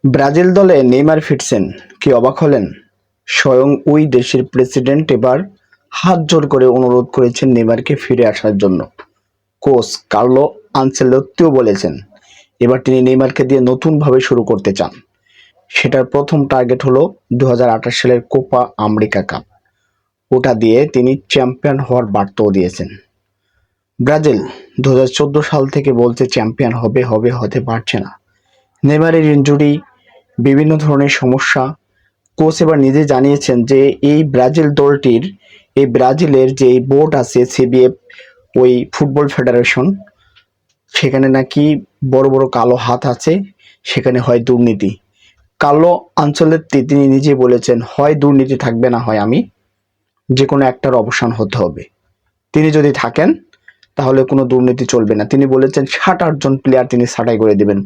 Brazil দলে Neymar ফিরছেন, কি অবাক হলেন? স্বয়ং ওই দেশের প্রেসিডেন্ট এবার হাত জোড় করে অনুরোধ করেছেন নেইমারকে ফিরে আসার জন্য। কোচ কার্লো আনচেলত্তিও বলেছেন এবার তিনি নেইমারকে দিয়ে নতুনভাবে শুরু করতে চান। সেটার প্রথম টার্গেট হলো 2028 সালের কোপা আমেরিকা কাপ। ওটা দিয়ে তিনি চ্যাম্পিয়ন হওয়ার বার্তাও দিয়েছেন। ব্রাজিল 2014 সাল থেকে বলছে চ্যাম্পিয়ন হবে হবে হতে পারছে না। নেইমারের ইনজুরি, বিভিন্ন ধরনের সমস্যা। কোচ এবার নিজে জানিয়েছেন যে এই ব্রাজিল দলটির, এই ব্রাজিলের যে বোর্ড আছে সিবিএফ, ওই ফুটবল ফেডারেশন, সেখানে নাকি বড় বড় কালো হাত আছে, সেখানে হয় দুর্নীতি। কার্লো আনচেলত্তি তিনি নিজে বলেছেন হয় দুর্নীতি থাকবে, না হয় আমি, যে কোনো একটার অবসান হতে হবে। তিনি যদি থাকেন তাহলে কোনো দুর্নীতি চলবে না। তিনি বলেছেন 60-8 জন প্লেয়ার তিনি ছাঁটাই করে দিবেন,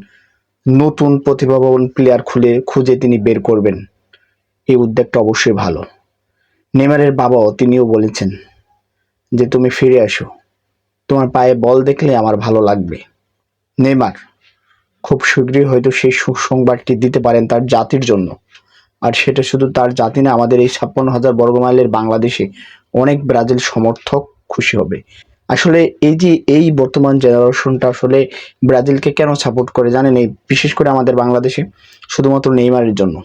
নতুন প্রতিভাবান প্লেয়ার খুঁজে তিনি বের করবেন। এই উদ্যোগটা অবশ্যই ভালো। নেইমারের বাবাও তিনিও বলেছেন যে তুমি ফিরে আসো, তোমার পায়ে বল দেখলে আমার ভালো লাগবে। নেইমার খুব শীঘ্রই হয়তো সেই সুসংবাদটি দিতে পারেন তার জাতির জন্য। আর সেটা শুধু তার জাতি না, আমাদের এই 56,000 বর্গমাইলের বাংলাদেশে অনেক ব্রাজিল সমর্থক খুশি হবে। আসলে এই যে এই বর্তমান জেনারেশনটা আসলে ব্রাজিলকে কেন সাপোর্ট করে জানেন? এই বিশেষ করে আমাদের বাংলাদেশে শুধুমাত্র নেইমারের জন্য।